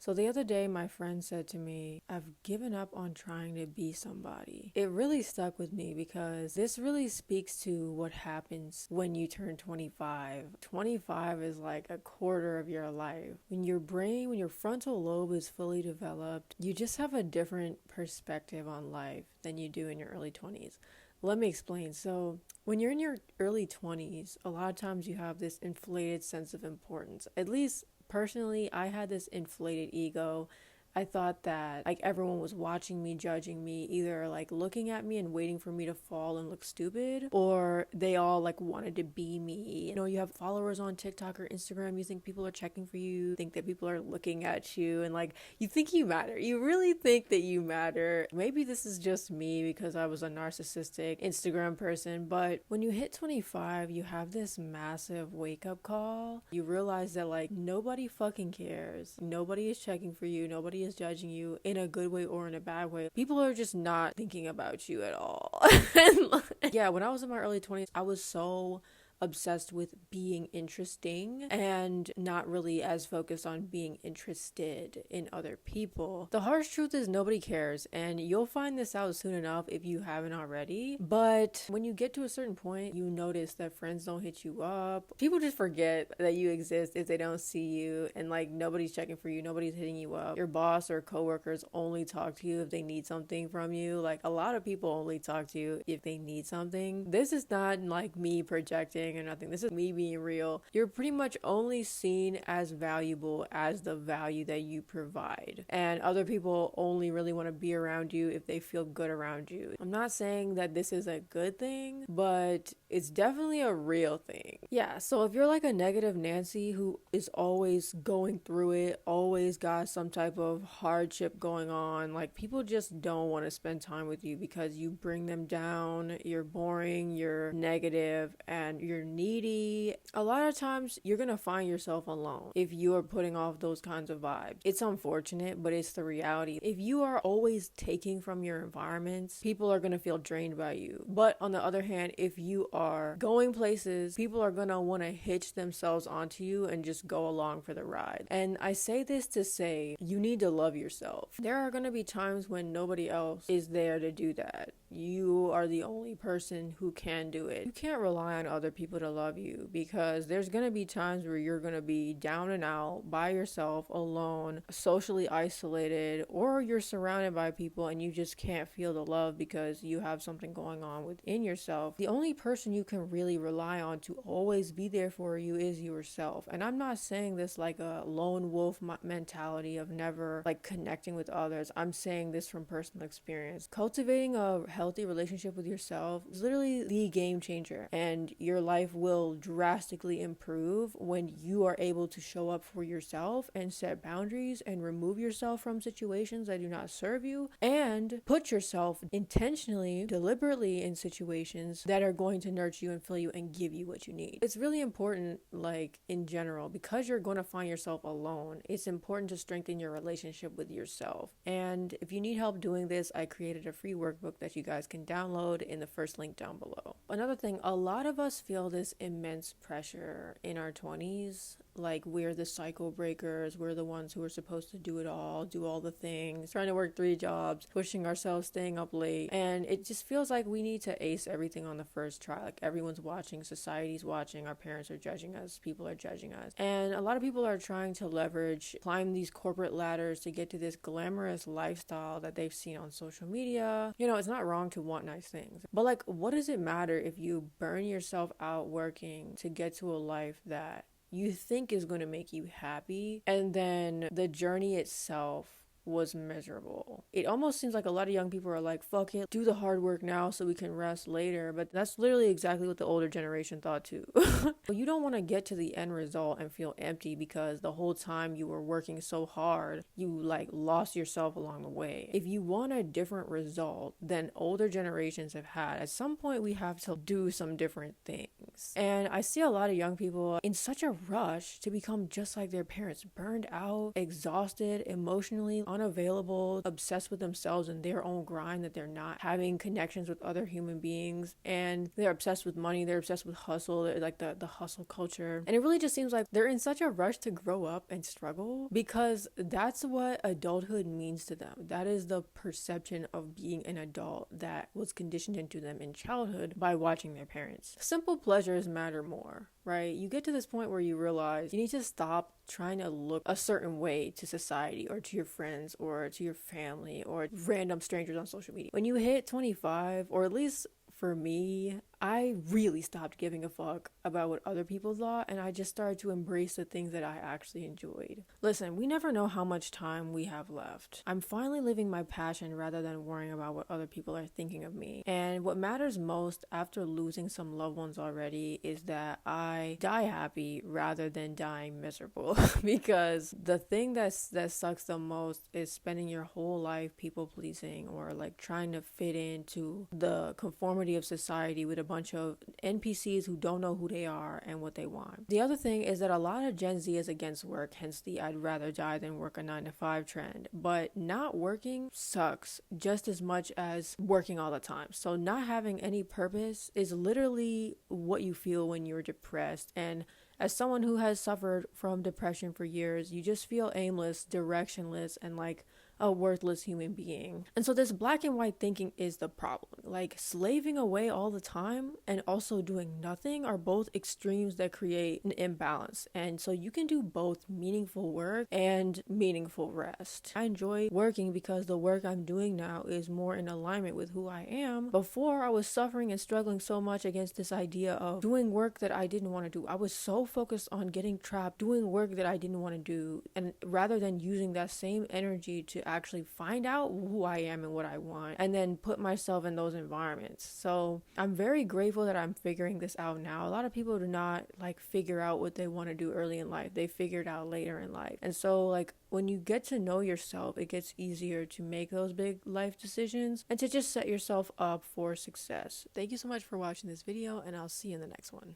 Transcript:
So the other day, my friend said to me, I've given up on trying to be somebody. It really stuck with me because this really speaks to what happens when you turn 25. 25 is like a quarter of your life. When your frontal lobe is fully developed, you just have a different perspective on life than you do in your early 20s. Let me explain. So, when you're in your early 20s, a lot of times you have this inflated sense of importance. At least personally, I had this inflated ego. I thought that like everyone was watching me, judging me, either like looking at me and waiting for me to fall and look stupid, or they all like wanted to be me. You know, you have followers on TikTok or Instagram, you think people are checking for you, think that people are looking at you, and like you think you matter. You really think that you matter. Maybe this is just me because I was a narcissistic Instagram person, but when you hit 25, you have this massive wake up call. You realize that like nobody fucking cares. Nobody is checking for you. Nobody is judging you in a good way or in a bad way. People are just not thinking about you at all. Yeah, when I was in my early 20s, I was so obsessed with being interesting and not really as focused on being interested in other people. The harsh truth is nobody cares, and you'll find this out soon enough if you haven't already. But when you get to a certain point, you notice that friends don't hit you up. People just forget that you exist if they don't see you, and like nobody's checking for you, nobody's hitting you up. Your boss or coworkers only talk to you if they need something from you. Like a lot of people only talk to you if they need something. This is not like me projecting or nothing. This is me being real. You're pretty much only seen as valuable as the value that you provide. And other people only really want to be around you if they feel good around you. I'm not saying that this is a good thing, but it's definitely a real thing. Yeah, so if you're like a negative Nancy who is always going through it, always got some type of hardship going on, like people just don't want to spend time with you because you bring them down, you're boring, you're negative, and you're needy. A lot of times you're gonna find yourself alone if you are putting off those kinds of vibes. It's unfortunate, but it's the reality. If you are always taking from your environments, people are gonna feel drained by you. But on the other hand, if you are going places, people are gonna want to hitch themselves onto you and just go along for the ride. And I say this to say you need to love yourself. There are gonna be times when nobody else is there to do that. You are the only person who can do it. You can't rely on other people to love you because there's going to be times where you're going to be down and out by yourself, alone, socially isolated, or you're surrounded by people and you just can't feel the love because you have something going on within yourself. The only person you can really rely on to always be there for you is yourself. And I'm not saying this like a lone wolf mentality of never like connecting with others. I'm saying this from personal experience. Cultivating a healthy relationship with yourself is literally the game changer, and your life will drastically improve when you are able to show up for yourself and set boundaries and remove yourself from situations that do not serve you and put yourself intentionally, deliberately in situations that are going to nurture you and fill you and give you what you need. It's really important, like in general, because you're going to find yourself alone, it's important to strengthen your relationship with yourself. And if you need help doing this, I created a free workbook that you guys can download in the first link down below. Another thing, a lot of us feel this immense pressure in our 20s, like we're the cycle breakers, we're the ones who are supposed to do it all, do all the things, trying to work 3 jobs, pushing ourselves, staying up late, and it just feels like we need to ace everything on the first try. Like everyone's watching, society's watching, our parents are judging us, people are judging us, and a lot of people are trying to climb these corporate ladders to get to this glamorous lifestyle that they've seen on social media. You know, it's not wrong to want nice things, but like what does it matter if you burn yourself out working to get to a life that you think is going to make you happy, and then the journey itself was miserable? It almost seems like a lot of young people are like, fuck it, do the hard work now so we can rest later. But that's literally exactly what the older generation thought too. You don't want to get to the end result and feel empty because the whole time you were working so hard, you like lost yourself along the way. If you want a different result than older generations have had, at some point we have to do some different things. And I see a lot of young people in such a rush to become just like their parents, burned out, exhausted, emotionally unavailable, obsessed with themselves and their own grind, that they're not having connections with other human beings, and they're obsessed with money, they're obsessed with hustle, like the hustle culture. And it really just seems like they're in such a rush to grow up and struggle, because that's what adulthood means to them. That is the perception of being an adult that was conditioned into them in childhood by watching their parents. Simple pleasures matter more, right? You get to this point where you realize you need to stop trying to look a certain way to society or to your friends or to your family or random strangers on social media. When you hit 25, or at least for me, I really stopped giving a fuck about what other people thought, and I just started to embrace the things that I actually enjoyed. Listen, we never know how much time we have left. I'm finally living my passion rather than worrying about what other people are thinking of me. And what matters most after losing some loved ones already is that I die happy rather than dying miserable. Because the thing that sucks the most is spending your whole life people pleasing, or like trying to fit into the conformity of society with a bunch of NPCs who don't know who they are and what they want. The other thing is that a lot of Gen Z is against work, hence the I'd rather die than work a 9-to-5 trend. But not working sucks just as much as working all the time. So not having any purpose is literally what you feel when you're depressed. And as someone who has suffered from depression for years, you just feel aimless, directionless, and like a worthless human being. And so this black and white thinking is the problem. Like slaving away all the time and also doing nothing are both extremes that create an imbalance. And so you can do both meaningful work and meaningful rest. I enjoy working because the work I'm doing now is more in alignment with who I am. Before, I was suffering and struggling so much against this idea of doing work that I didn't want to do. I was so focused on getting trapped doing work that I didn't want to do, and rather than using that same energy to actually find out who I am and what I want, and then put myself in those environments. So I'm very grateful that I'm figuring this out now. A lot of people do not like figure out what they want to do early in life. They figure it out later in life. And so like when you get to know yourself, it gets easier to make those big life decisions and to just set yourself up for success. Thank you so much for watching this video, and I'll see you in the next one.